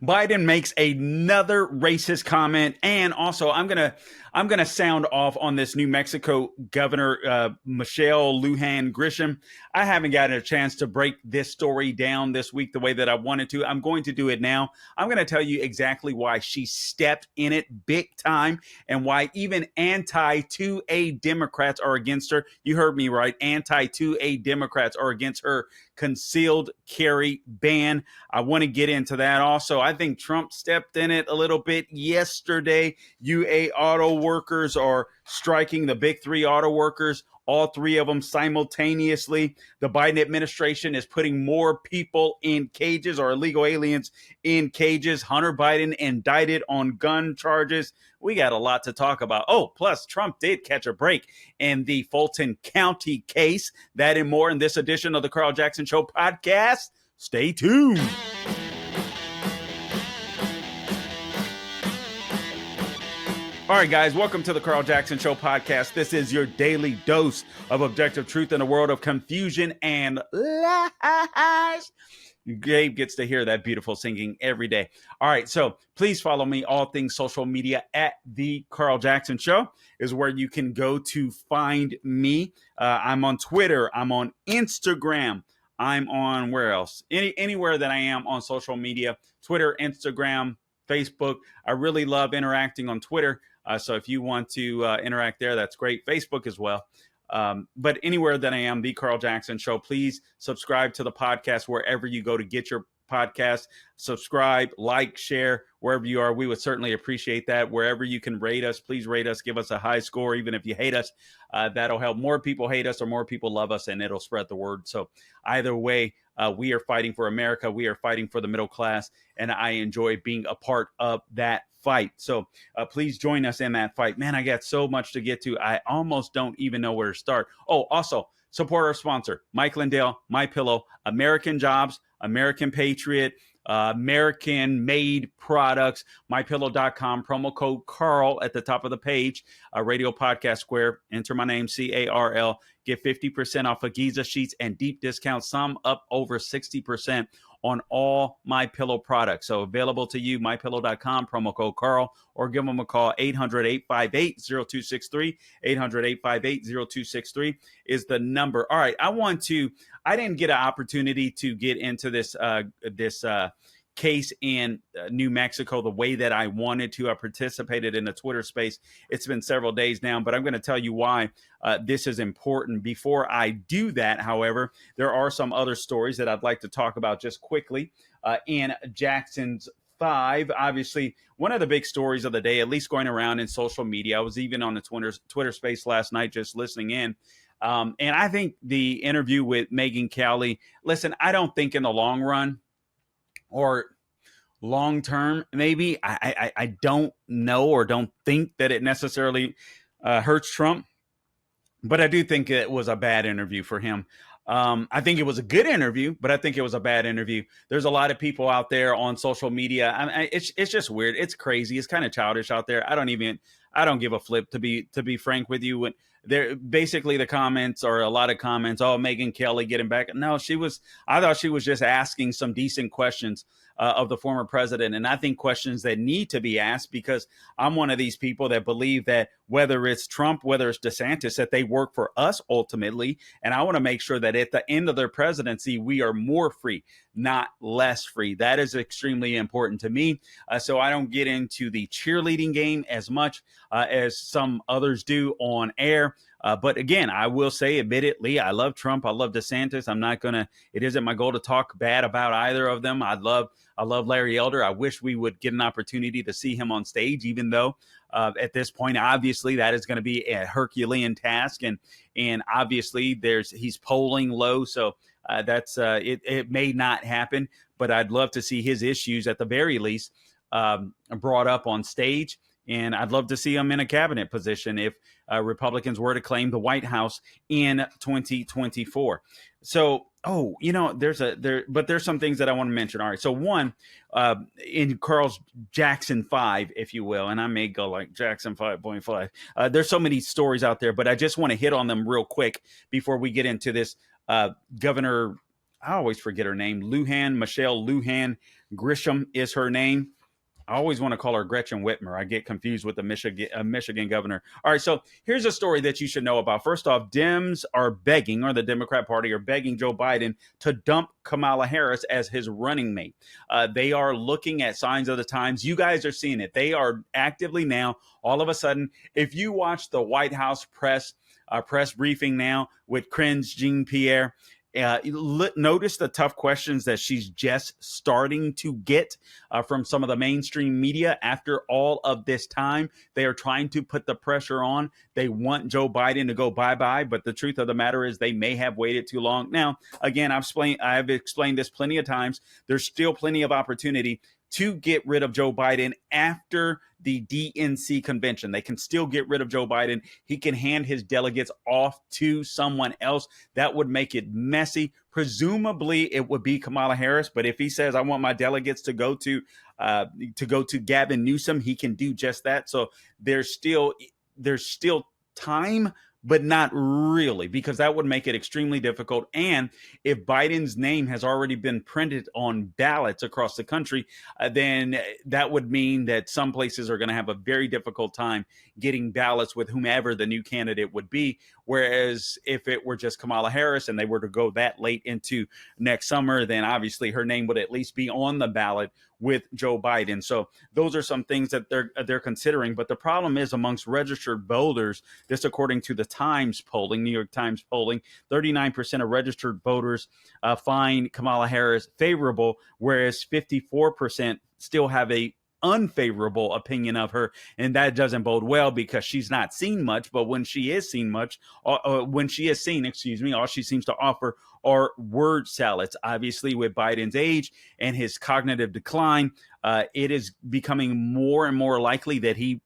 Biden makes another racist comment, and also I'm gonna sound off on this New Mexico governor, Michelle Lujan Grisham. I haven't gotten a chance to break this story down this week the way that I wanted to. I'm going to do it now. I'm going to tell you exactly why she stepped in it big time and why even anti-2A Democrats are against her. You heard me right. Anti-2A Democrats are against her concealed carry ban. I want to get into that also. I think Trump stepped in it a little bit yesterday. UA auto workers are striking, the big three auto workers, all three of them simultaneously. The Biden administration is putting more people in cages, or illegal aliens in cages. Hunter Biden indicted on gun charges. We got a lot to talk about. Oh, plus Trump did catch a break in the Fulton County case. That and more in this edition of the Carl Jackson Show podcast. Stay tuned. All right, guys, welcome to the Carl Jackson Show podcast. This is your daily dose of objective truth in a world of confusion and lies. Gabe gets to hear that beautiful singing every day. All right, so please follow me, all things social media, at the Carl Jackson Show is where you can go to find me. I'm on Twitter. I'm on Instagram. I'm on where else? Anywhere that I am on social media, Twitter, Instagram, Facebook. I really love interacting on Twitter. So if you want to interact there, that's great. Facebook as well. But anywhere that I am, the Carl Jackson Show, please subscribe to the podcast wherever you go to get your podcast. Subscribe, like, share, wherever you are. We would certainly appreciate that. Wherever you can rate us, please rate us. Give us a high score, even if you hate us. That'll help more people hate us or more people love us, and it'll spread the word. So either way, we are fighting for America. We are fighting for the middle class, and I enjoy being a part of that fight. So please join us in that fight. Man, I got so much to get to. I almost don't even know where to start. Oh, also support our sponsor, Mike Lindell, MyPillow, American Jobs, American Patriot, American made products, mypillow.com, promo code Carl at the top of the page, Radio Podcast Square, enter my name, CARL, get 50% off of Giza sheets and deep discounts, some up over 60% on all MyPillow products. So available to you, mypillow.com, promo code Carl, or give them a call, 800-858-0263, 800-858-0263 is the number. All right, I didn't get an opportunity to get into this case in New Mexico the way that I wanted to. I participated in the Twitter space. It's been several days now, but I'm going to tell you why this is important. Before I do that, however, there are some other stories that I'd like to talk about just quickly. In Jackson's 5, obviously, one of the big stories of the day, at least going around in social media. I was even on the Twitter space last night just listening in. And I think the interview with Megyn Kelly, listen, I don't think in the long run or long term, maybe, I don't know or don't think that it necessarily hurts Trump. But I do think it was a bad interview for him. I think it was a good interview, but I think it was a bad interview. There's a lot of people out there on social media. It's just weird. It's crazy. It's kind of childish out there. I don't give a flip, to be frank with you. When there basically the comments, or a lot of comments, oh, Megyn Kelly getting back. No, I thought she was just asking some decent questions of the former president. And I think questions that need to be asked, because I'm one of these people that believe that whether it's Trump, whether it's DeSantis, that they work for us ultimately. And I want to make sure that at the end of their presidency, we are more free, not less free. That is extremely important to me. So I don't get into the cheerleading game as much as some others do on air. But again, I will say, admittedly, I love Trump. I love DeSantis. It isn't my goal to talk bad about either of them. I love Larry Elder. I wish we would get an opportunity to see him on stage, even though at this point, obviously, that is going to be a Herculean task. And obviously he's polling low. So it may not happen, but I'd love to see his issues at the very least brought up on stage. And I'd love to see him in a cabinet position if Republicans were to claim the White House in 2024. So, there's some things that I want to mention. All right. So one, in Carl's Jackson 5, if you will, and I may go like Jackson 5.5. There's so many stories out there, but I just want to hit on them real quick before we get into this. Governor, I always forget her name, Michelle Lujan Grisham is her name. I always want to call her Gretchen Whitmer. I get confused with the Michigan governor. All right, so here's a story that you should know about. First off, Dems are begging, or the Democrat Party are begging Joe Biden to dump Kamala Harris as his running mate. They are looking at signs of the times. You guys are seeing it. They are actively now, all of a sudden, if you watch the White House press briefing now with Cringe Jean Pierre, notice the tough questions that she's just starting to get from some of the mainstream media after all of this time. They are trying to put the pressure on. They want Joe Biden to go bye-bye, but the truth of the matter is they may have waited too long. Now, again, I've explained this plenty of times. There's still plenty of opportunity to get rid of Joe Biden after the DNC convention. They can still get rid of Joe Biden. He can hand his delegates off to someone else. That would make it messy. Presumably, it would be Kamala Harris. But if he says, "I want my delegates to go to Gavin Newsom," he can do just that. So there's still time, but not really, because that would make it extremely difficult. And if Biden's name has already been printed on ballots across the country, then that would mean that some places are going to have a very difficult time getting ballots with whomever the new candidate would be. Whereas if it were just Kamala Harris and they were to go that late into next summer, then obviously her name would at least be on the ballot with Joe Biden. So those are some things that they're considering. But the problem is amongst registered voters, this according to the Times polling, New York Times polling, 39% of registered voters find Kamala Harris favorable, whereas 54% still have a unfavorable opinion of her, and that doesn't bode well because she's not seen much. But when she is seen all she seems to offer are word salads. Obviously, with Biden's age and his cognitive decline, it is becoming more and more likely that he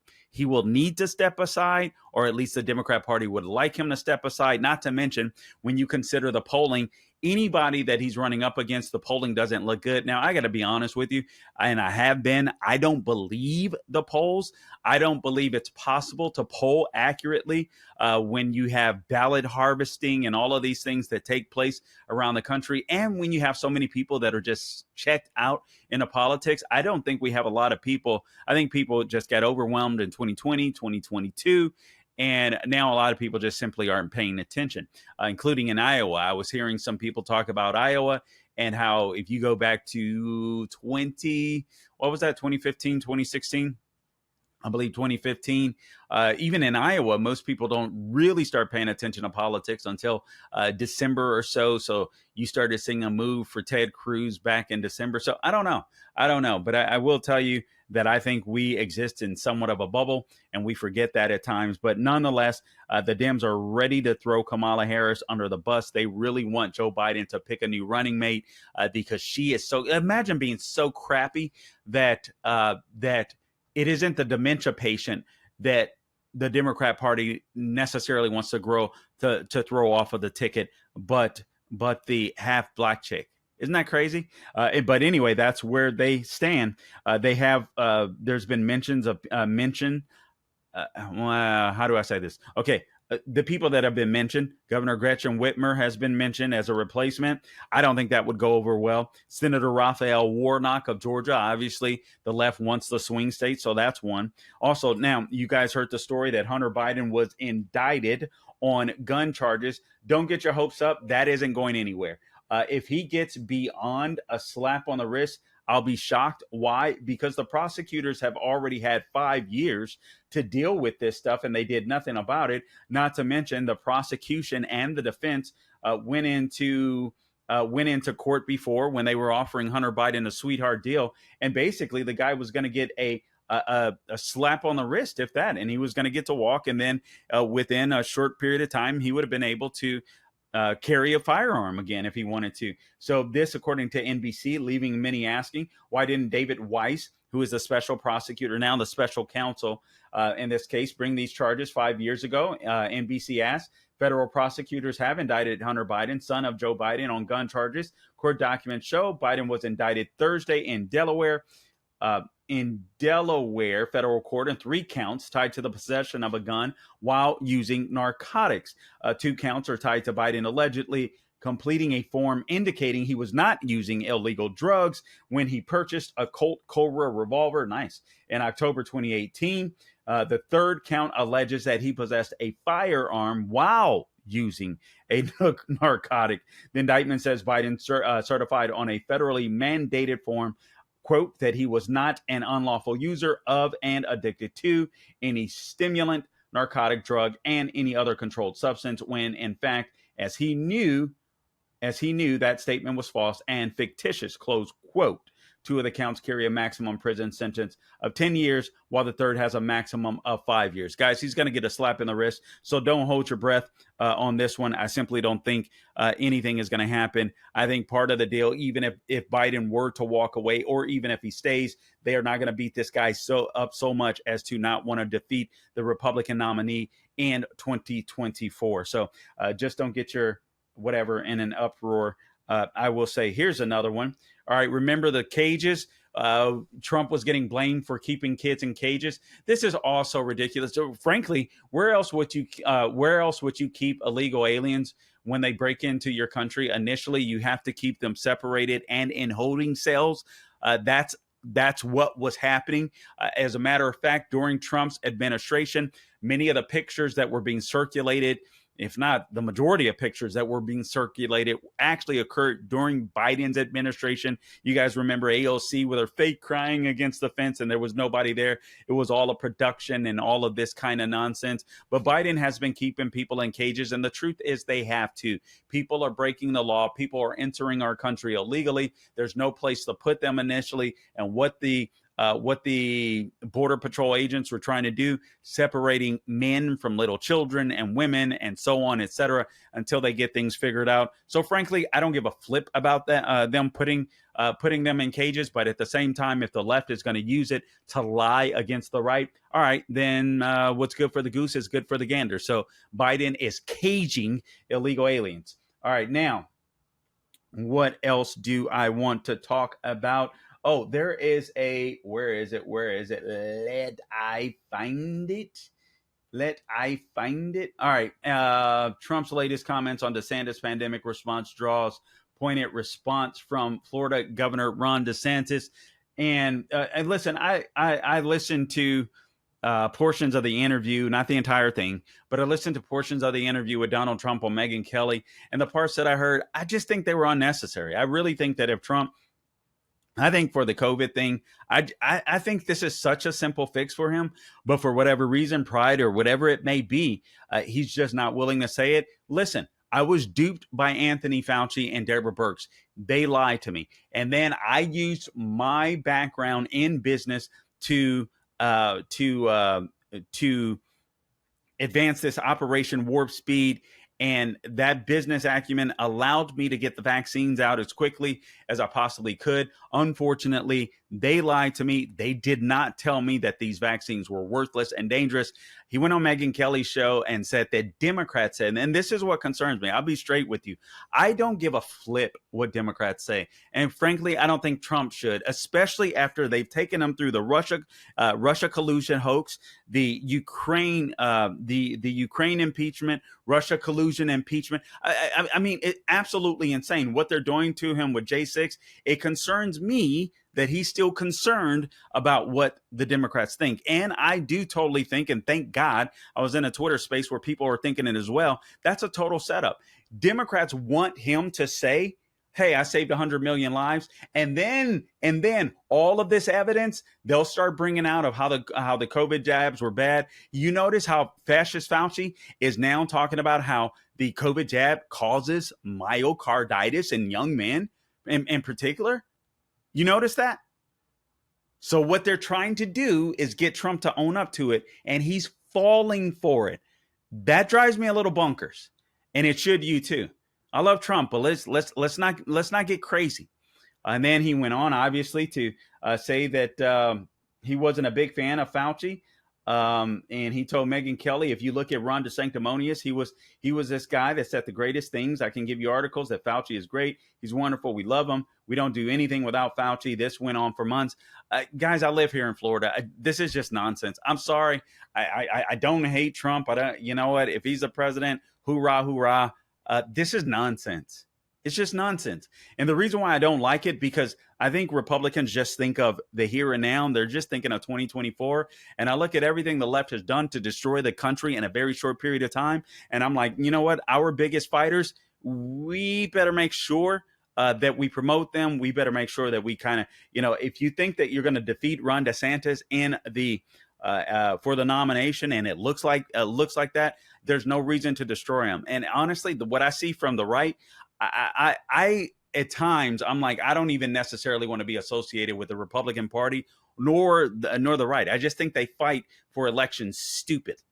will need to step aside, or at least the Democrat Party would like him to step aside. Not to mention, when you consider the polling, anybody that he's running up against, the polling doesn't look good. Now, I got to be honest with you, and I have been. I don't believe the polls. I don't believe it's possible to poll accurately when you have ballot harvesting and all of these things that take place around the country. And when you have so many people that are just checked out into politics, I don't think we have a lot of people. I think people just got overwhelmed in 2020, 2022. And now a lot of people just simply aren't paying attention, including in Iowa. I was hearing some people talk about Iowa and how if you go back to 2015, 2016, I believe 2015, even in Iowa, most people don't really start paying attention to politics until December or so. So you started seeing a move for Ted Cruz back in December. So I don't know. But I will tell you that I think we exist in somewhat of a bubble, and we forget that at times. But nonetheless, the Dems are ready to throw Kamala Harris under the bus. They really want Joe Biden to pick a new running mate because she is so, imagine being so crappy that it isn't the dementia patient that the Democrat Party necessarily wants to throw off of the ticket, but the half black chick. Isn't that crazy? But anyway, that's where they stand. They have there's been mentions of how do I say this? Okay. The people that have been mentioned, Governor Gretchen Whitmer has been mentioned as a replacement. I don't think that would go over well. Senator Raphael Warnock of Georgia, obviously the left wants the swing state, so that's one. Also, now you guys heard the story that Hunter Biden was indicted on gun charges. Don't get your hopes up. That isn't going anywhere. If he gets beyond a slap on the wrist, I'll be shocked. Why? Because the prosecutors have already had 5 years to deal with this stuff, and they did nothing about it. Not to mention the prosecution and the defense went into court before when they were offering Hunter Biden a sweetheart deal, and basically the guy was going to get a slap on the wrist, if that, and he was going to get to walk, and then within a short period of time, he would have been able to carry a firearm again if he wanted to. So this, according to NBC, leaving many asking, why didn't David Weiss, who is the special prosecutor, now the special counsel in this case, bring these charges 5 years ago? NBC asked. Federal prosecutors have indicted Hunter Biden, son of Joe Biden, on gun charges. Court documents show Biden was indicted Thursday in Delaware. Federal court, in 3 counts tied to the possession of a gun while using narcotics. 2 counts are tied to Biden allegedly completing a form indicating he was not using illegal drugs when he purchased a Colt Cobra revolver, nice, in October 2018. The third count alleges that he possessed a firearm while using a narcotic. The indictment says Biden certified on a federally mandated form, quote, that he was not an unlawful user of and addicted to any stimulant, narcotic, drug, and any other controlled substance, when in fact, as he knew that statement was false and fictitious, close quote. Two of the counts carry a maximum prison sentence of 10 years, while the third has a maximum of 5 years. Guys, he's going to get a slap in the wrist, so don't hold your breath on this one. I simply don't think anything is going to happen. I think part of the deal, even if Biden were to walk away, or even if he stays, they are not going to beat this guy so much as to not want to defeat the Republican nominee in 2024. So just don't get your whatever in an uproar. I will say, here's another one. All right, remember the cages? Trump was getting blamed for keeping kids in cages. This is also ridiculous. So, frankly, where else would you keep illegal aliens when they break into your country? Initially, you have to keep them separated and in holding cells. That's what was happening. As a matter of fact, during Trump's administration, many of the pictures that were being circulated, if not the majority of pictures that were being circulated, actually occurred during Biden's administration. You guys remember AOC with her fake crying against the fence and there was nobody there. It was all a production and all of this kind of nonsense. But Biden has been keeping people in cages, and the truth is they have to. People are breaking the law. People are entering our country illegally. There's no place to put them initially. And what the Border Patrol agents were trying to do, separating men from little children and women and so on, etc., until they get things figured out. So frankly, I don't give a flip about that, them putting them in cages. But at the same time, if the left is going to use it to lie against the right, all right, then what's good for the goose is good for the gander. So Biden is caging illegal aliens. All right, now, what else do I want to talk about? Oh, there is where is it? Let I find it. All right. Trump's latest comments on DeSantis' pandemic response draws pointed response from Florida Governor Ron DeSantis. And listen, I listened to portions of the interview, not the entire thing, but I listened to portions of the interview with Donald Trump on Megyn Kelly. And the parts that I heard, I just think they were unnecessary. I really think that if Trump, I think for the COVID thing, I think this is such a simple fix for him. But for whatever reason, pride or whatever it may be, he's just not willing to say it. Listen, I was duped by Anthony Fauci and Deborah Birx. They lied to me. And then I used my background in business to advance this Operation Warp Speed. And that business acumen allowed me to get the vaccines out as quickly as I possibly could. Unfortunately, they lied to me. They did not tell me that these vaccines were worthless and dangerous. He went on Megyn Kelly's show and said that Democrats said, and this is what concerns me. I'll be straight with you. I don't give a flip what Democrats say. And frankly, I don't think Trump should, especially after they've taken him through the Russia collusion hoax, the Ukraine impeachment, Russia collusion impeachment. I mean, it's absolutely insane what they're doing to him with J6. It concerns me that he's still concerned about what the Democrats think. And I do totally think, and thank God, I was in a Twitter space where people are thinking it as well. That's a total setup. Democrats want him to say, hey, I saved 100 million lives. And then all of this evidence, they'll start bringing out of how the COVID jabs were bad. You notice how fascist Fauci is now talking about how the COVID jab causes myocarditis in young men in particular. You notice that? So what they're trying to do is get Trump to own up to it, and he's falling for it. That drives me a little bonkers, and it should you too. I love Trump, but let's not get crazy. And then he went on, obviously, to say that he wasn't a big fan of Fauci. And he told Megyn Kelly, if you look at Ron DeSanctimonious, he was this guy that said the greatest things. I can give you articles that Fauci is great. He's wonderful. We love him. We don't do anything without Fauci. This went on for months. Guys, I live here in Florida. This is just nonsense. I'm sorry. I don't hate Trump. You know what? If he's the president, hoorah, hoorah. This is nonsense. It's just nonsense. And the reason why I don't like it, because I think Republicans just think of the here and now. And they're just thinking of 2024. And I look at everything the left has done to destroy the country in a very short period of time. And I'm like, you know what? Our biggest fighters, we better make sure that we promote them. We better make sure that we kind of, if you think that you're going to defeat Ron DeSantis in the for the nomination, and it looks like that, there's no reason to destroy him. And honestly, what I see from the right, I at times I'm like, I don't even necessarily want to be associated with the Republican Party nor the right. I just think they fight for elections stupidly.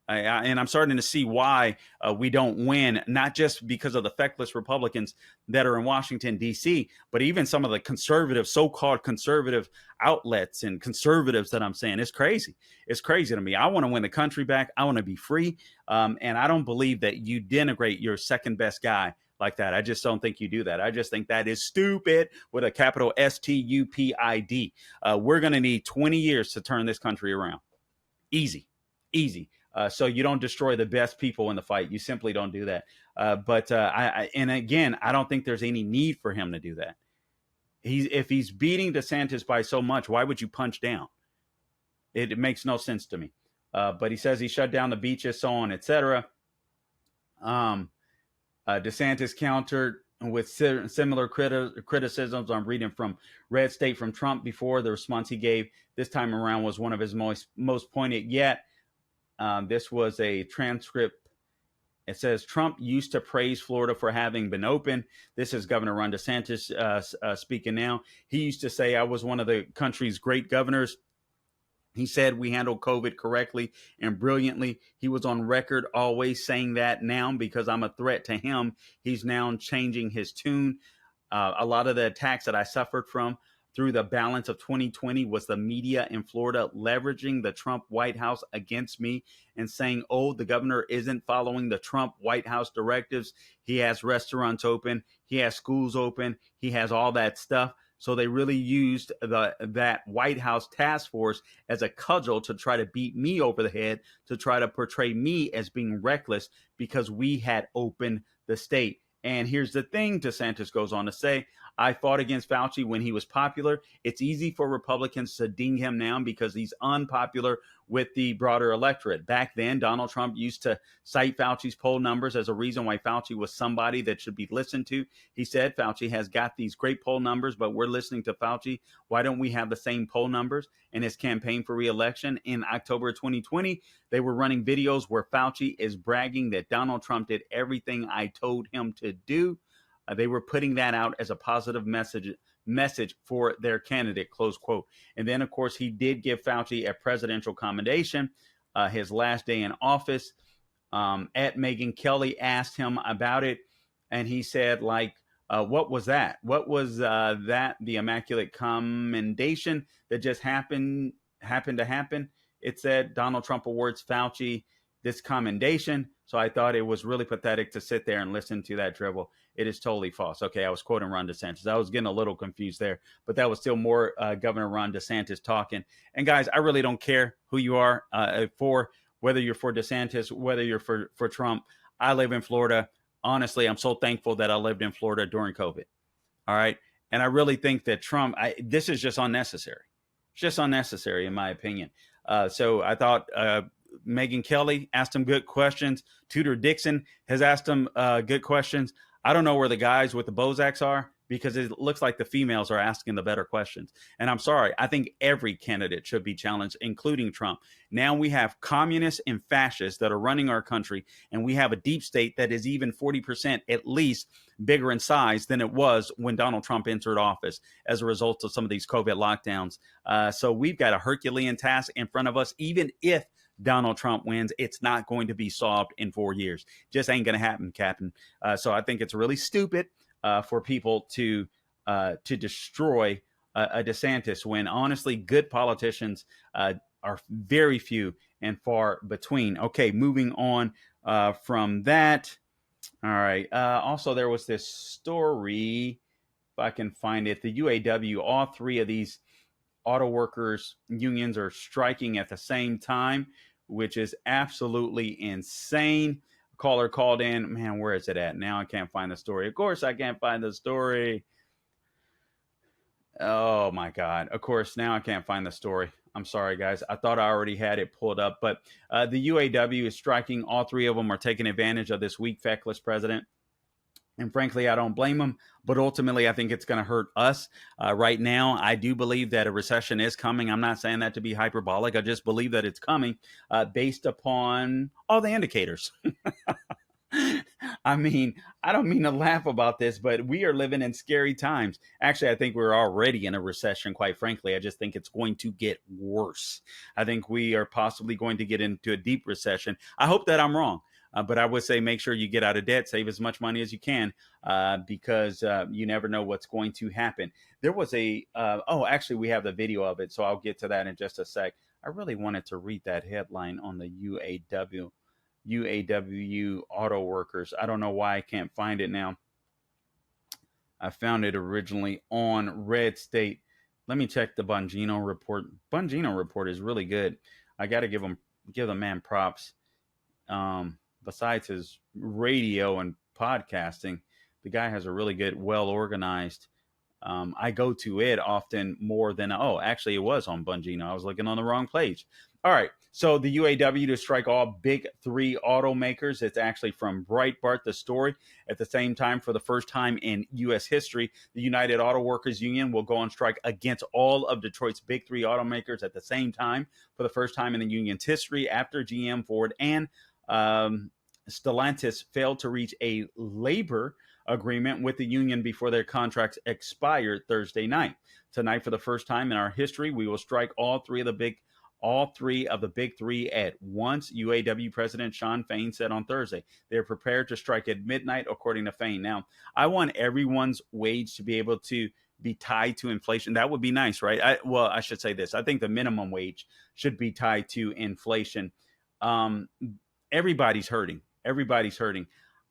And I'm starting to see why we don't win, not just because of the feckless Republicans that are in Washington, D.C., but even some of the conservative, so-called conservative outlets and conservatives that I'm saying. It's crazy. It's crazy to me. I want to win the country back. I want to be free. And I don't believe that you denigrate your second best guy like that. I just don't think you do that. I just think that is stupid with a capital STUPID. We're going to need 20 years to turn this country around. Easy. So you don't destroy the best people in the fight. You simply don't do that. And again, I don't think there's any need for him to do that. If he's beating DeSantis by so much, why would you punch down? It makes no sense to me. But he says he shut down the beaches, so on, etc. DeSantis countered with similar criticisms. I'm reading from Red State from Trump before. The response he gave this time around was one of his most poignant yet. This was a transcript. It says Trump used to praise Florida for having been open. This is Governor Ron DeSantis speaking now. He used to say, I was one of the country's great governors. He said we handled COVID correctly and brilliantly. He was on record always saying that. Now, because I'm a threat to him, he's now changing his tune. A lot of the attacks that I suffered from through the balance of 2020 was the media in Florida leveraging the Trump White House against me and saying, oh, the governor isn't following the Trump White House directives. He has restaurants open. He has schools open. He has all that stuff. So they really used that White House task force as a cudgel to try to beat me over the head, to try to portray me as being reckless because we had opened the state. And here's the thing, DeSantis goes on to say, I fought against Fauci when he was popular. It's easy for Republicans to ding him now because he's unpopular with the broader electorate. Back then, Donald Trump used to cite Fauci's poll numbers as a reason why Fauci was somebody that should be listened to. He said, Fauci has got these great poll numbers, but we're listening to Fauci. Why don't we have the same poll numbers? In his campaign for re-election in October 2020, they were running videos where Fauci is bragging that Donald Trump did everything I told him to do. They were putting that out as a positive message for their candidate, close quote. And then, of course, he did give Fauci a presidential commendation, his last day in office. At Megyn Kelly asked him about it, and he said, what was that? What was that? The immaculate commendation that just happened to happen? It said Donald Trump awards Fauci this commendation. So I thought it was really pathetic to sit there and listen to that drivel. It is totally false. Okay, I was quoting Ron DeSantis. I was getting a little confused there, but that was still more Governor Ron DeSantis talking. And guys, I really don't care who you are for, whether you're for DeSantis, whether you're for Trump. I live in Florida. Honestly, I'm so thankful that I lived in Florida during COVID. All right. And I really think that Trump, this is just unnecessary. It's just unnecessary, in my opinion. So I thought Megyn Kelly asked him good questions. Tudor Dixon has asked him good questions. I don't know where the guys with the Bozaks are because it looks like the females are asking the better questions. And I'm sorry, I think every candidate should be challenged, including Trump. Now we have communists and fascists that are running our country, and we have a deep state that is even 40% at least bigger in size than it was when Donald Trump entered office as a result of some of these COVID lockdowns. So we've got a Herculean task in front of us. Even if Donald Trump wins, it's not going to be solved in 4 years. Just ain't going to happen, Captain. So I think it's really stupid for people to destroy a DeSantis when honestly good politicians are very few and far between. Okay, moving on from that. All right. Also, there was this story, if I can find it, the UAW, all three of these auto workers unions are striking at the same time, which is absolutely insane. caller called in. Man, where is it at? Now I can't find the story. Of course, I can't find the story. Oh my God. Of course, now I can't find the story. I'm sorry, guys. I thought I already had it pulled up, but the UAW is striking. All three of them are taking advantage of this weak, feckless president. And frankly, I don't blame them. But ultimately, I think it's going to hurt us. Right now, I do believe that a recession is coming. I'm not saying that to be hyperbolic. I just believe that it's coming based upon all the indicators. I mean, I don't mean to laugh about this, but we are living in scary times. Actually, I think we're already in a recession, quite frankly. I just think it's going to get worse. I think we are possibly going to get into a deep recession. I hope that I'm wrong. But I would say make sure you get out of debt, save as much money as you can, because you never know what's going to happen. There was actually, we have the video of it, so I'll get to that in just a sec. I really wanted to read that headline on the UAW auto workers. I don't know why I can't find it now. I found it originally on Red State. Let me check the Bongino report. Bongino report is really good. I got to give the man props. Besides his radio and podcasting, the guy has a really good, well organized. I go to it often more than, actually it was on Bongino. I was looking on the wrong page. All right. So the UAW to strike all big three automakers. It's actually from Breitbart, the story. At the same time, for the first time in U.S. history, the United Auto Workers Union will go on strike against all of Detroit's big three automakers at the same time for the first time in the union's history after GM, Ford, and Stellantis failed to reach a labor agreement with the union before their contracts expired Thursday night. Tonight, for the first time in our history, we will strike all three of the big three at once, UAW President Shawn Fain said on Thursday. They're prepared to strike at midnight, according to Fain. Now, I want everyone's wage to be able to be tied to inflation. That would be nice, right? I should say this. I think the minimum wage should be tied to inflation. Everybody's hurting.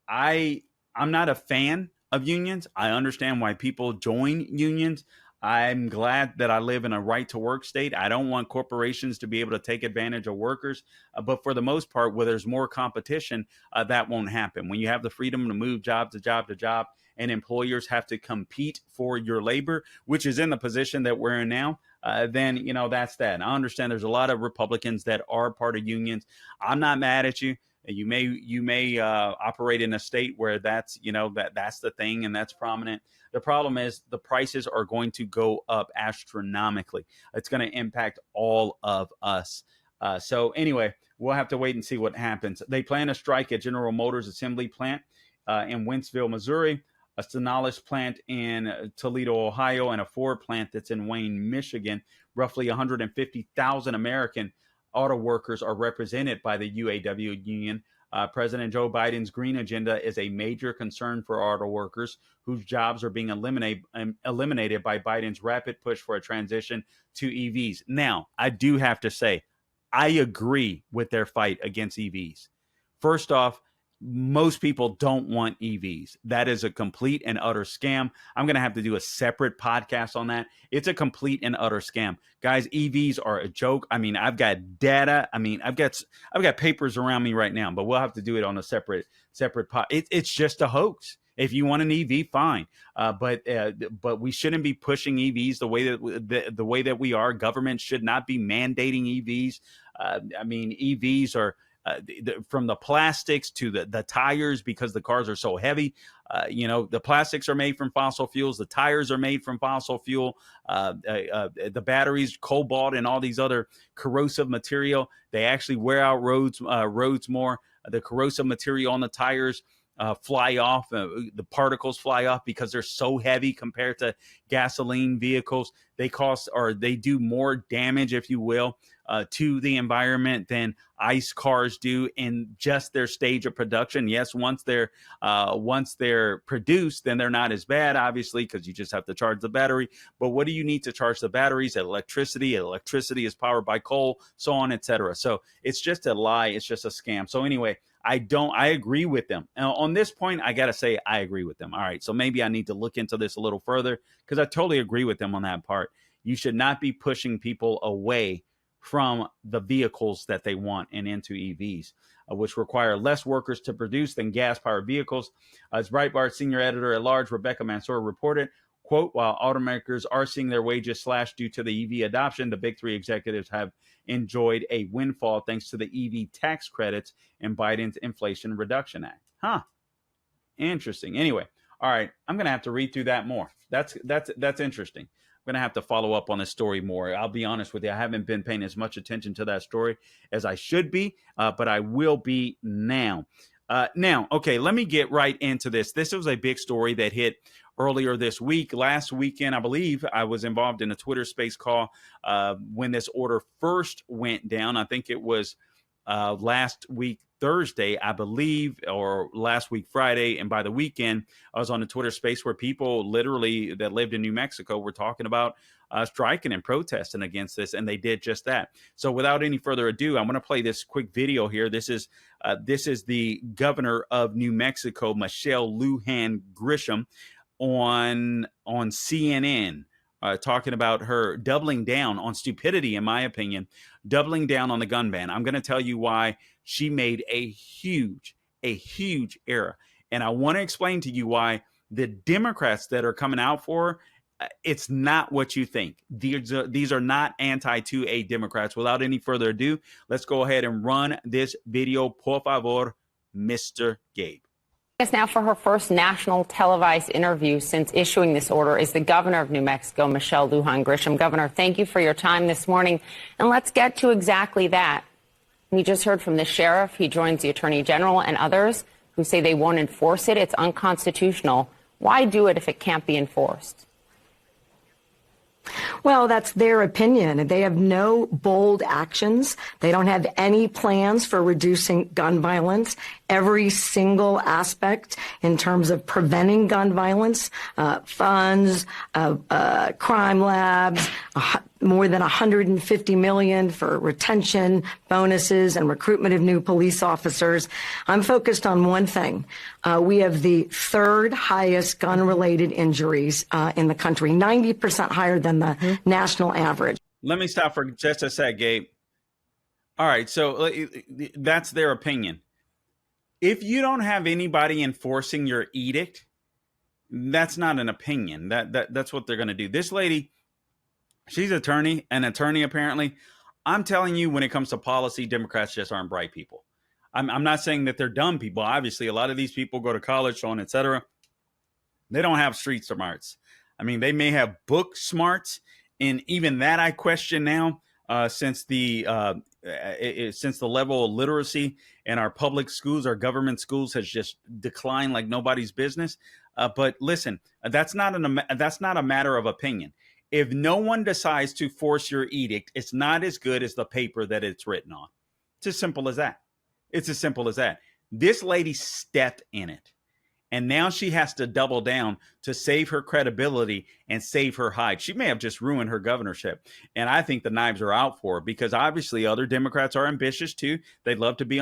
I'm not a fan of unions. I understand why people join unions. I'm glad that I live in a right to work state. I don't want corporations to be able to take advantage of workers. But for the most part, where there's more competition, that won't happen. When you have the freedom to move job to job to job, and employers have to compete for your labor, which is in the position that we're in now, then, that's that. And I understand there's a lot of Republicans that are part of unions. I'm not mad at you. You may operate in a state where that's the thing and that's prominent. The problem is the prices are going to go up astronomically. It's going to impact all of us. So anyway, we'll have to wait and see what happens. They plan to strike at General Motors assembly plant in Wentzville, Missouri, a Stellantis plant in Toledo, Ohio, and a Ford plant that's in Wayne, Michigan. Roughly 150,000 American auto workers are represented by the UAW union. President Joe Biden's green agenda is a major concern for auto workers whose jobs are being eliminated by Biden's rapid push for a transition to EVs. Now, I do have to say, I agree with their fight against EVs. First off, most people don't want EVs. That is a complete and utter scam. I'm going to have to do a separate podcast on that. It's a complete and utter scam. Guys, EVs are a joke. I mean, I've got data. I mean, I've got papers around me right now, but we'll have to do it on a separate pod. It's just a hoax. If you want an EV, fine. But we shouldn't be pushing EVs the way that we are. Government should not be mandating EVs. EVs are from the plastics to the tires, because the cars are so heavy. The plastics are made from fossil fuels. The tires are made from fossil fuel. The batteries, cobalt, and all these other corrosive material, they actually wear out roads more. The corrosive material on the tires fly off. The particles fly off because they're so heavy compared to gasoline vehicles. They do more damage, if you will, to the environment than ICE cars do in just their stage of production. Yes, once they're produced, then they're not as bad, obviously, because you just have to charge the battery. But what do you need to charge the batteries? Electricity. Electricity is powered by coal, so on, etc. So it's just a lie. It's just a scam. So anyway, I agree with them. Now, on this point, I got to say I agree with them. All right, so maybe I need to look into this a little further, because I totally agree with them on that part. You should not be pushing people away from the vehicles that they want and into EVs, which require less workers to produce than gas-powered vehicles. As Breitbart senior editor at large Rebecca Mansour reported, quote, while automakers are seeing their wages slashed due to the EV adoption, the big three executives have enjoyed a windfall thanks to the EV tax credits in Biden's Inflation Reduction Act. Huh. Interesting. Anyway, all right, I'm going to have to read through that more. That's interesting. I'm going to have to follow up on this story more. I'll be honest with you. I haven't been paying as much attention to that story as I should be, but I will be now. Okay, let me get right into this. This was a big story that hit earlier this week. Last weekend, I believe, I was involved in a Twitter space call when this order first went down. I think it was last week Thursday, I believe, or last week Friday. And by the weekend, I was on a Twitter space where people literally that lived in New Mexico were talking about striking and protesting against this, and they did just that. So without any further ado, I'm going to play this quick video here. This is the governor of New Mexico, Michelle Lujan Grisham, on CNN, talking about her doubling down on stupidity, in my opinion, doubling down on the gun ban. I'm going to tell you why she made a huge error. And I want to explain to you why the Democrats that are coming out for her, it's not what you think. These are not anti-2A Democrats. Without any further ado, let's go ahead and run this video. Por favor, Mr. Gabe. Now for her first national televised interview since issuing this order is the governor of New Mexico, Michelle Lujan Grisham. Governor, thank you for your time this morning. And let's get to exactly that. We just heard from the sheriff. He joins the attorney general and others who say they won't enforce it. It's unconstitutional. Why do it if it can't be enforced? Well, that's their opinion. They have no bold actions. They don't have any plans for reducing gun violence. Every single aspect in terms of preventing gun violence, funds, crime labs, more than $150 million for retention bonuses and recruitment of new police officers. I'm focused on one thing. We have the third highest gun-related injuries in the country, 90% higher than the national average. Let me stop for just a sec, Gabe. All right, so that's their opinion. If you don't have anybody enforcing your edict, that's not an opinion. That's what they're going to do. This lady, she's an attorney apparently. I'm telling you, when it comes to policy, Democrats just aren't bright people. I'm not saying that they're dumb people. Obviously, a lot of these people go to college, so on, et cetera. They don't have street smarts. I mean, they may have book smarts, and even that I question now, since the level of literacy in our public schools, our government schools, has just declined like nobody's business. But listen, that's not a matter of opinion. If no one decides to force your edict, it's not as good as the paper that it's written on. It's as simple as that. It's as simple as that. This lady stepped in it. And now she has to double down to save her credibility and save her hide. She may have just ruined her governorship. And I think the knives are out for her because obviously other Democrats are ambitious too. They'd love to be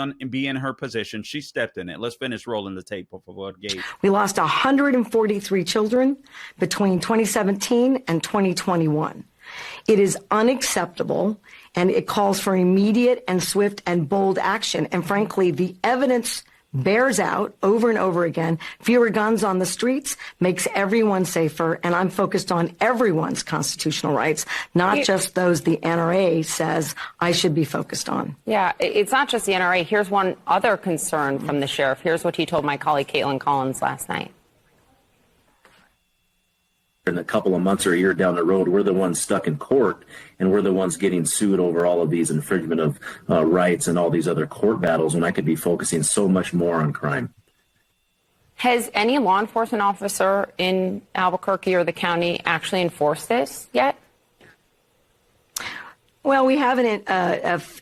in her position. She stepped in it. Let's finish rolling the tape, por favor, Gabe. We lost 143 children between 2017 and 2021. It is unacceptable, and it calls for immediate and swift and bold action. And frankly, the evidence bears out over and over again. Fewer guns on the streets makes everyone safer, and I'm focused on everyone's constitutional rights, not just those the NRA says I should be focused on. Yeah, it's not just the NRA. Here's one other concern from the sheriff. Here's what he told my colleague Caitlin Collins last night. In a couple of months or a year down the road, we're the ones stuck in court, and we're the ones getting sued over all of these infringement of rights and all these other court battles, when I could be focusing so much more on crime. Has any law enforcement officer in Albuquerque or the county actually enforced this yet? Well, we haven't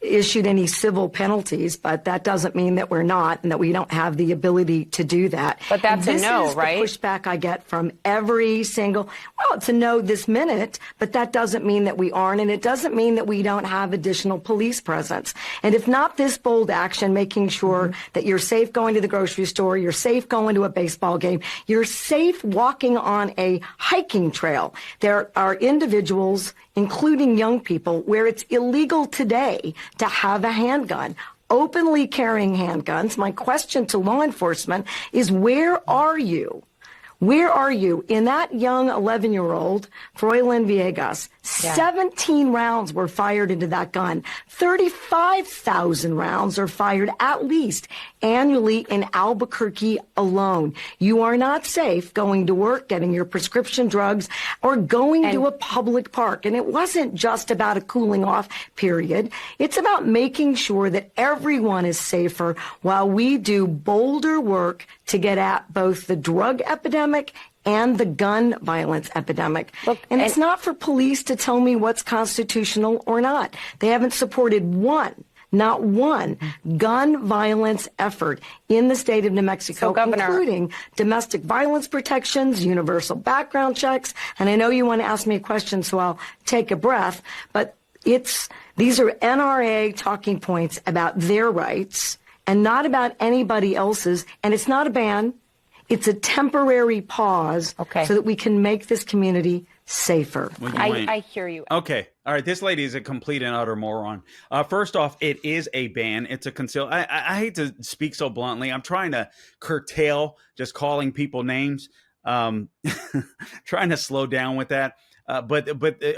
issued any civil penalties, but that doesn't mean that we're not and that we don't have the ability to do that. But that's a no, right? This is the pushback I get from every single, well, it's a no this minute, but that doesn't mean that we aren't, and it doesn't mean that we don't have additional police presence. And if not this bold action, making sure that you're safe going to the grocery store, you're safe going to a baseball game, you're safe walking on a hiking trail. There are individuals including young people, where it's illegal today to have a handgun, openly carrying handguns. My question to law enforcement is, where are you? Where are you? In that young 11-year-old, Froylin Villegas, 17 rounds were fired into that gun. 35,000 rounds are fired at least annually in Albuquerque alone. You are not safe going to work, getting your prescription drugs, or going to a public park. And it wasn't just about a cooling off period. It's about making sure that everyone is safer while we do bolder work to get at both the drug epidemic and the gun violence epidemic. Look, and it's not for police to tell me what's constitutional or not. They haven't supported not one gun violence effort in the state of New Mexico, including domestic violence protections, universal background checks. And I know you want to ask me a question, so I'll take a breath. But these are NRA talking points about their rights and not about anybody else's. And it's not a ban. It's a temporary pause so that we can make this community safer. Well, I hear you. Okay. All right. This lady is a complete and utter moron. First off, it is a ban. It's a conceal. I hate to speak so bluntly. I'm trying to curtail just calling people names. Trying to slow down with that. But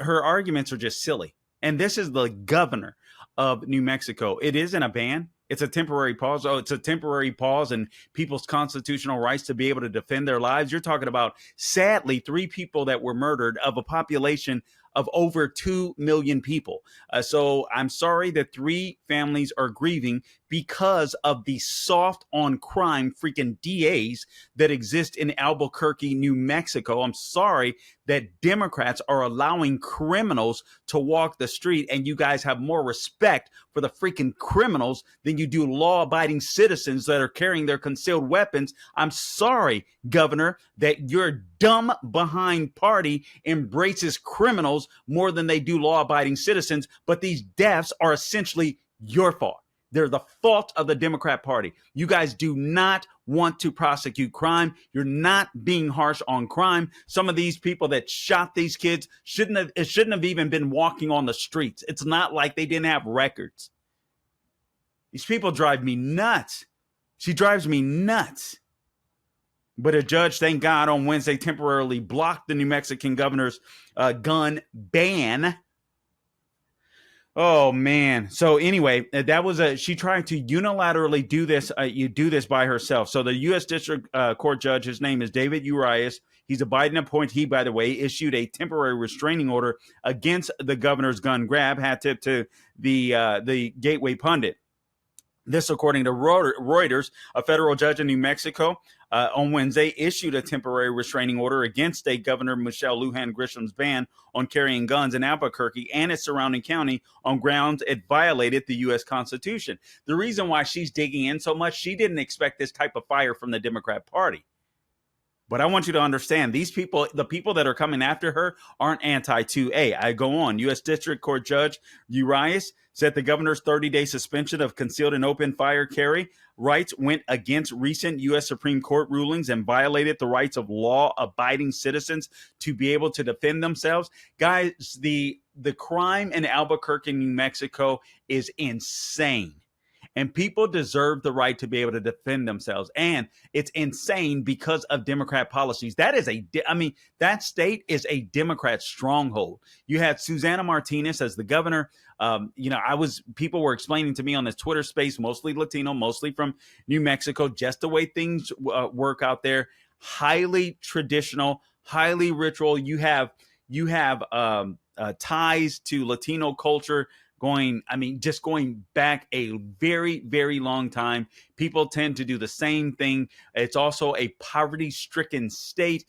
her arguments are just silly. And this is the governor of New Mexico. It isn't a ban. It's a temporary pause. Oh, it's a temporary pause in people's constitutional rights to be able to defend their lives. You're talking about, sadly, 3 people that were murdered of a population of over 2 million people. So I'm sorry that 3 families are grieving because of the soft on crime freaking DAs that exist in Albuquerque, New Mexico. I'm sorry that Democrats are allowing criminals to walk the street, and you guys have more respect for the freaking criminals than you do law-abiding citizens that are carrying their concealed weapons. I'm sorry, Governor, that your dumb behind party embraces criminals more than they do law-abiding citizens, but these deaths are essentially your fault. They're the fault of the Democrat Party. You guys do not want to prosecute crime. You're not being harsh on crime. Some of these people that shot these kids shouldn't have even been walking on the streets. It's not like they didn't have records. These people drive me nuts. She drives me nuts. But a judge, thank God, on Wednesday temporarily blocked the New Mexican governor's gun ban. Oh, man. So anyway, that was she tried to unilaterally do this. You do this by herself. So the U.S. District Court judge, his name is David Urias. He's a Biden appointee, by the way, issued a temporary restraining order against the governor's gun grab, hat tip to the Gateway Pundit. This, according to Reuters, a federal judge in New Mexico on Wednesday issued a temporary restraining order against State Governor Michelle Lujan Grisham's ban on carrying guns in Albuquerque and its surrounding county on grounds it violated the U.S. Constitution. The reason why she's digging in so much, she didn't expect this type of fire from the Democrat Party. But I want you to understand, these people, the people that are coming after her, aren't anti-2A. I go on. U.S. District Court Judge Urias said the governor's 30-day suspension of concealed and open fire carry rights went against recent U.S. Supreme Court rulings and violated the rights of law-abiding citizens to be able to defend themselves. Guys, the crime in Albuquerque, New Mexico is insane. And people deserve the right to be able to defend themselves. And it's insane because of Democrat policies. That state is a Democrat stronghold. You had Susana Martinez as the governor. People were explaining to me on this Twitter space, mostly Latino, mostly from New Mexico, just the way things work out there. Highly traditional, highly ritual. You have ties to Latino culture going back a very, very long time. People tend to do the same thing. It's also a poverty-stricken state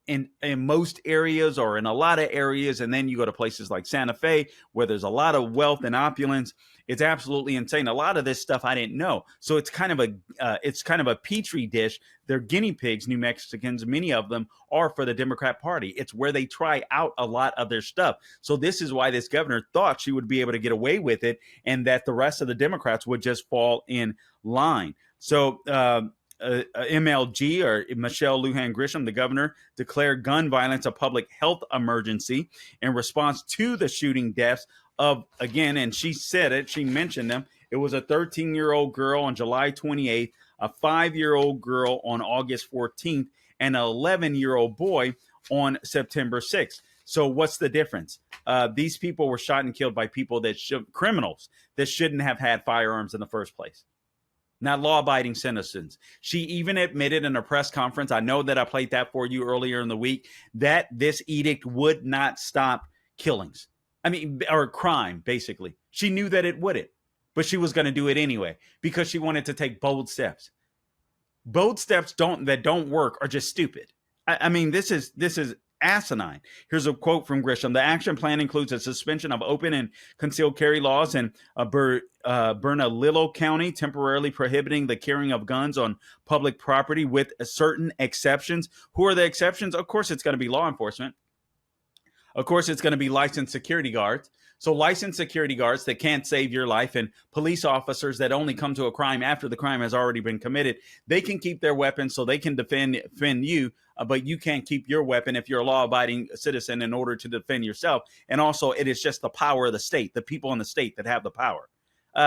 in most areas, or in a lot of areas. And then you go to places like Santa Fe, where there's a lot of wealth and opulence. It's absolutely insane. A lot of this stuff I didn't know. So it's kind of a petri dish. They're guinea pigs, New Mexicans. Many of them are for the Democrat Party. It's where they try out a lot of their stuff. So this is why this governor thought she would be able to get away with it, and that the rest of the Democrats would just fall in line. So MLG, or Michelle Lujan Grisham, the governor, declared gun violence a public health emergency in response to the shooting deaths of, again, and she said it, she mentioned them. It was a 13-year-old girl on July 28th, a 5-year-old girl on August 14th, and an 11-year-old boy on September 6th. So what's the difference? These people were shot and killed by people criminals that shouldn't have had firearms in the first place. Not law-abiding citizens. She even admitted in a press conference, I know that I played that for you earlier in the week, that this edict would not stop killings. Or crime, basically. She knew that it wouldn't, but she was going to do it anyway because she wanted to take bold steps. Bold steps that don't work are just stupid. This is asinine. Here's a quote from Grisham. The action plan includes a suspension of open and concealed carry laws in Bernalillo County, temporarily prohibiting the carrying of guns on public property with certain exceptions. Who are the exceptions? Of course, it's going to be law enforcement. Of course, it's going to be licensed security guards. So licensed security guards that can't save your life and police officers that only come to a crime after the crime has already been committed, they can keep their weapons so they can defend you, but you can't keep your weapon if you're a law-abiding citizen in order to defend yourself. And also, it is just the power of the state, the people in the state that have the power.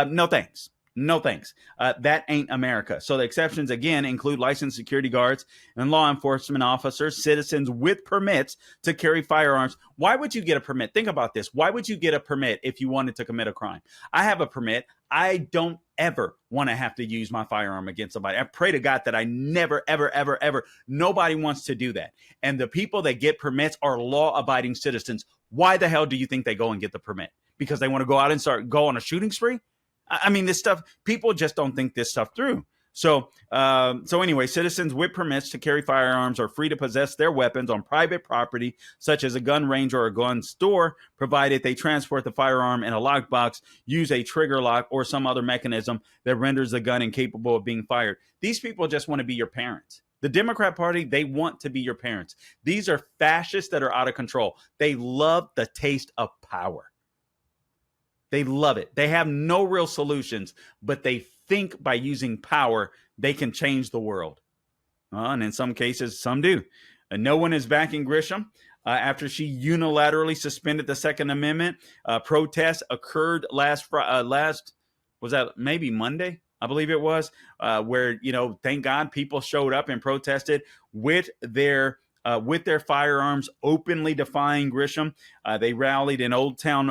No thanks. No thanks. That ain't America. So the exceptions, again, include licensed security guards and law enforcement officers, citizens with permits to carry firearms. Why would you get a permit? Think about this. Why would you get a permit if you wanted to commit a crime? I have a permit. I don't ever want to have to use my firearm against somebody. I pray to God that I never, ever, ever, ever. Nobody wants to do that. And the people that get permits are law-abiding citizens. Why the hell do you think they go and get the permit? Because they want to go out and go on a shooting spree? This stuff, people just don't think this stuff through. So anyway, citizens with permits to carry firearms are free to possess their weapons on private property, such as a gun range or a gun store, provided they transport the firearm in a lockbox, use a trigger lock, or some other mechanism that renders the gun incapable of being fired. These people just want to be your parents. The Democrat Party, they want to be your parents. These are fascists that are out of control. They love the taste of power. They love it. They have no real solutions, but they think by using power, they can change the world. And in some cases, some do. No one is backing Grisham after she unilaterally suspended the Second Amendment. Protests occurred last, was that maybe Monday? I believe it was, where, thank God people showed up and protested with their firearms, openly defying Grisham. They rallied in Old Town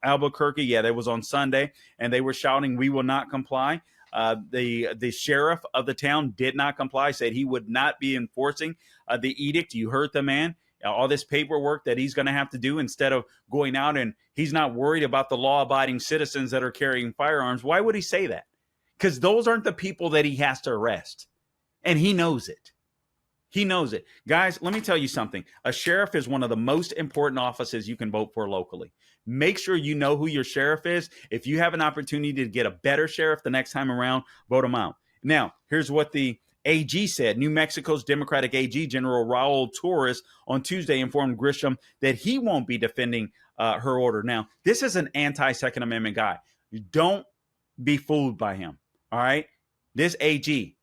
Albuquerque. Yeah, that was on Sunday, and they were shouting, "We will not comply." The sheriff of the town did not comply, said he would not be enforcing the edict. You heard the man. All this paperwork that he's going to have to do instead of going out, and he's not worried about the law-abiding citizens that are carrying firearms. Why would he say that? Because those aren't the people that he has to arrest, and he knows it. He knows it. Guys, let me tell you something. A sheriff is one of the most important offices you can vote for locally. Make sure you know who your sheriff is. If you have an opportunity to get a better sheriff the next time around, vote him out. Now, here's what the AG said. New Mexico's Democratic AG, General Raul Torres, on Tuesday informed Grisham that he won't be defending her order. Now, this is an anti-Second Amendment guy. Don't be fooled by him, all right? This AG.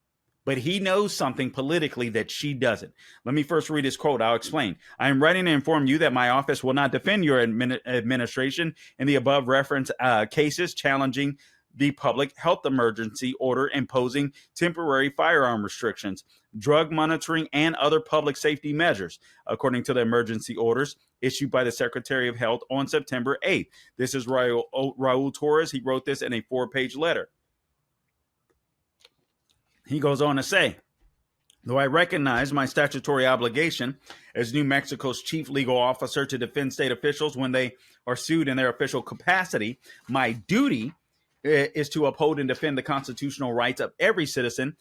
But he knows something politically that she doesn't. Let me first read his quote. I'll explain. I am writing to inform you that my office will not defend your administration in the above referenced cases challenging the public health emergency order imposing temporary firearm restrictions, drug monitoring, and other public safety measures, according to the emergency orders issued by the Secretary of Health on September 8th. This is Raul Torres. He wrote this in a 4-page letter. He goes on to say, though I recognize my statutory obligation as New Mexico's chief legal officer to defend state officials when they are sued in their official capacity, my duty is to uphold and defend the constitutional rights of every citizen.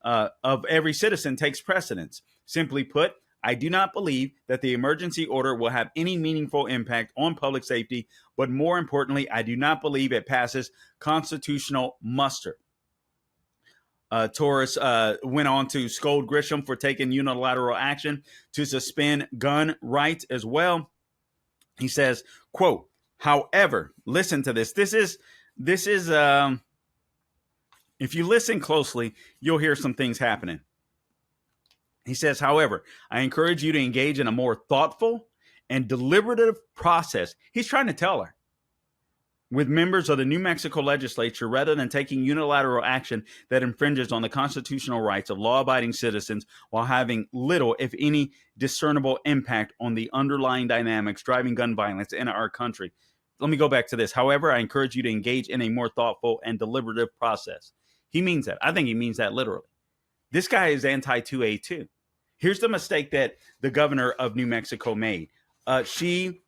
Takes precedence. Simply put, I do not believe that the emergency order will have any meaningful impact on public safety, but more importantly, I do not believe it passes constitutional muster. Torres went on to scold Grisham for taking unilateral action to suspend gun rights as well. He says, quote, however, listen to this. This is If you listen closely, you'll hear some things happening. He says, however, I encourage you to engage in a more thoughtful and deliberative process. He's trying to tell her with members of the New Mexico legislature rather than taking unilateral action that infringes on the constitutional rights of law-abiding citizens while having little, if any, discernible impact on the underlying dynamics driving gun violence in our country. Let me go back to this. However, I encourage you to engage in a more thoughtful and deliberative process. He means that. I think he means that literally. This guy is anti-2A2. Here's the mistake that the governor of New Mexico made. She,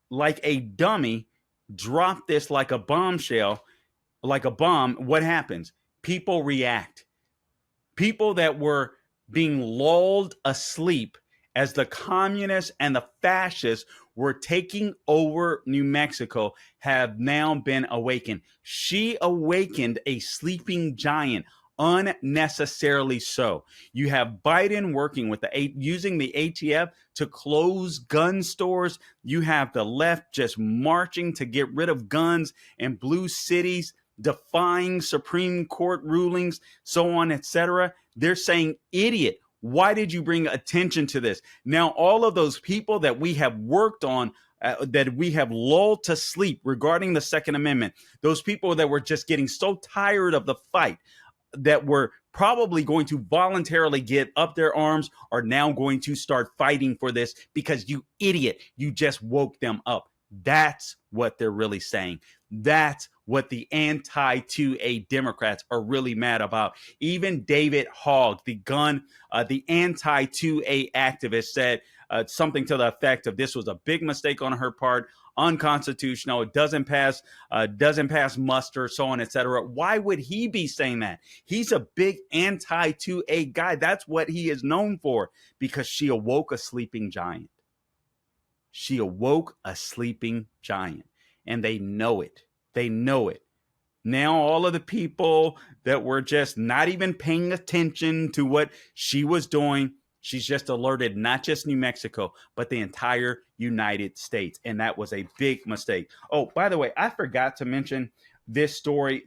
like a dummy, dropped this like a bombshell, like a bomb. What happens? People react. People that were being lulled asleep as the communists and the fascists were taking over New Mexico have now been awakened. She awakened a sleeping giant. Unnecessarily so. You have Biden working with using the ATF to close gun stores. You have the left just marching to get rid of guns in blue cities, defying Supreme Court rulings, so on, etc. They're saying, idiot, why did you bring attention to this? Now, all of those people that we have worked on, that we have lulled to sleep regarding the Second Amendment, those people that were just getting so tired of the fight, that were probably going to voluntarily get up their arms, are now going to start fighting for this because you idiot, you just woke them up. That's what they're really saying. That's what the anti-2A Democrats are really mad about. Even David Hogg, the anti-2A activist, said something to the effect of this was a big mistake on her part, unconstitutional, it doesn't pass muster, so on, etc. Why would he be saying that? He's a big anti-2A guy. That's what he is known for, because she awoke a sleeping giant. She awoke a sleeping giant, and they know it. They know it. Now, all of the people that were just not even paying attention to what she was doing, she's just alerted not just New Mexico, but the entire United States. And that was a big mistake. Oh, by the way, I forgot to mention this story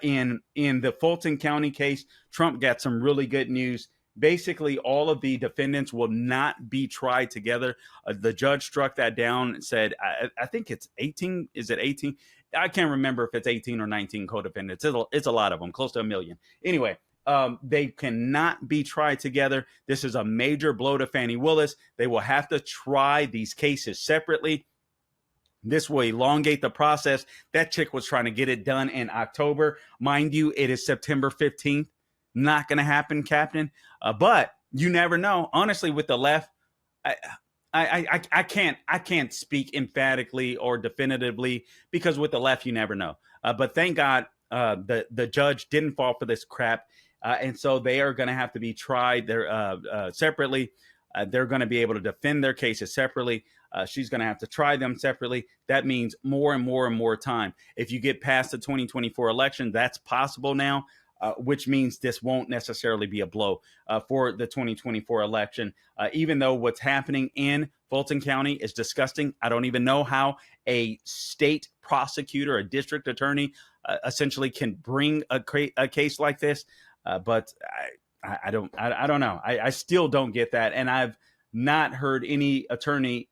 in the Fulton County case. Trump got some really good news. Basically, all of the defendants will not be tried together. The judge struck that down and said, I think it's 18. Is it 18? I can't remember if it's 18 or 19 co-defendants. It's a lot of them, close to 1 million. Anyway, they cannot be tried together. This is a major blow to Fani Willis. They will have to try these cases separately. This will elongate the process. That chick was trying to get it done in October. Mind you, it is September 15th. Not going to happen, Captain. But you never know. Honestly, with the left, I can't speak emphatically or definitively, because with the left, you never know. But thank God the judge didn't fall for this crap. And so they are going to have to be tried separately. They're going to be able to defend their cases separately. She's going to have to try them separately. That means more and more and more time. If you get past the 2024 election, that's possible now. Which means this won't necessarily be a blow for the 2024 election. Even though what's happening in Fulton County is disgusting. I don't even know how a state prosecutor, a district attorney, essentially can bring a case like this. But I don't know. I still don't get that. And I've not heard any attorney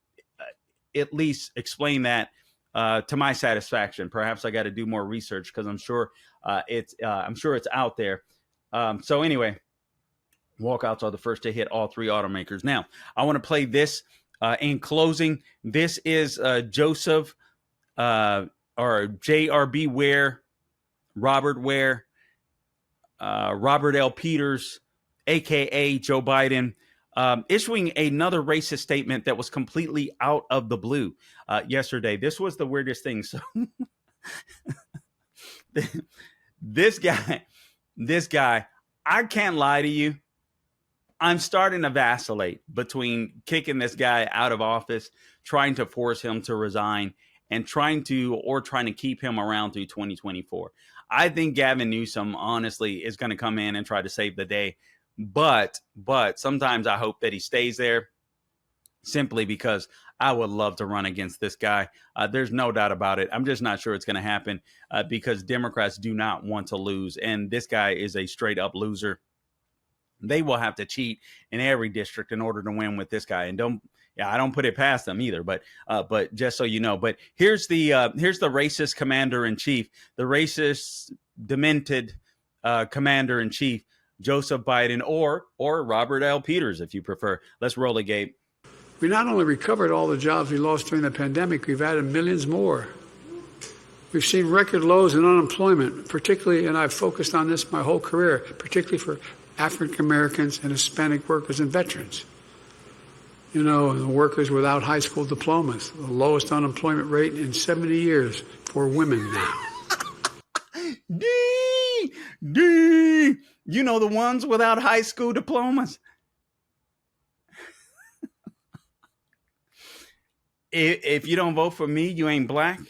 at least explain that to my satisfaction. Perhaps I got to do more research, because I'm sure it's out there. So anyway, walkouts are the first to hit all three automakers. Now, I want to play this in closing. This is Joseph or JRB Ware, Robert Ware, Robert L. Peters, a.k.a. Joe Biden, issuing another racist statement that was completely out of the blue yesterday. This was the weirdest thing. So this guy, I can't lie to you. I'm starting to vacillate between kicking this guy out of office, trying to force him to resign, and trying to keep him around through 2024. I think Gavin Newsom, honestly, is going to come in and try to save the day. But sometimes I hope that he stays there. simply because I would love to run against this guy. There's no doubt about it. I'm just not sure it's going to happen because Democrats do not want to lose. And this guy is a straight up loser. They will have to cheat in every district in order to win with this guy. And I don't put it past them either. But just so you know, but here's the racist commander in chief, the racist, demented commander in chief, Joseph Biden, or Robert L. Peters, if you prefer. Let's roll it, Gabe. We not only recovered all the jobs we lost during the pandemic, we've added millions more. We've seen record lows in unemployment, particularly, and I've focused on this my whole career, particularly for African Americans and Hispanic workers and veterans. You know, the workers without high school diplomas, the lowest unemployment rate in 70 years for women now. You know, the ones without high school diplomas. If you don't vote for me, you ain't black.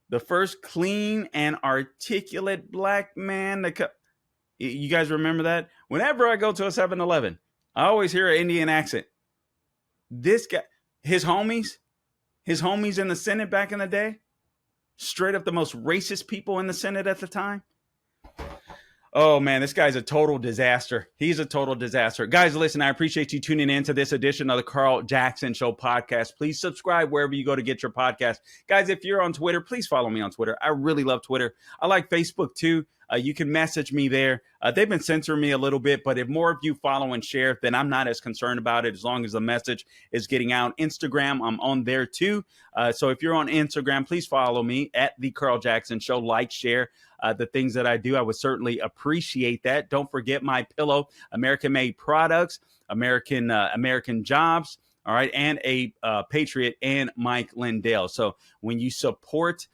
The first clean and articulate black man to you guys remember that? Whenever I go to a 7-Eleven, I always hear an Indian accent. This guy, his homies in the Senate back in the day, straight up the most racist people in the Senate at the time. Oh, man, this guy's a total disaster. He's a total disaster. Guys, listen, I appreciate you tuning in to this edition of the Carl Jackson Show podcast. Please subscribe wherever you go to get your podcast. Guys, if you're on Twitter, please follow me on Twitter. I really love Twitter. I like Facebook, too. You can message me there. They've been censoring me a little bit, but if more of you follow and share, then I'm not as concerned about it as long as the message is getting out. Instagram, I'm on there, too. So if you're on Instagram, please follow me at The Carl Jackson Show. Like, share the things that I do. I would certainly appreciate that. Don't forget my pillow, American-made products, American jobs, all right, and a Patriot and Mike Lindell. So when you support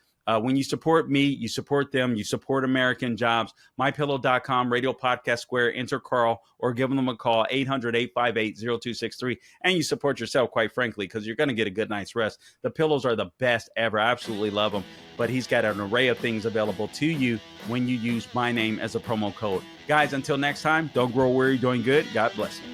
me, you support them, you support American jobs. MyPillow.com, Radio Podcast Square, enter Carl, or give them a call, 800-858-0263. And you support yourself, quite frankly, because you're going to get a good night's rest. The pillows are the best ever. I absolutely love them. But he's got an array of things available to you when you use my name as a promo code. Guys, until next time, don't grow weary doing good. God bless you.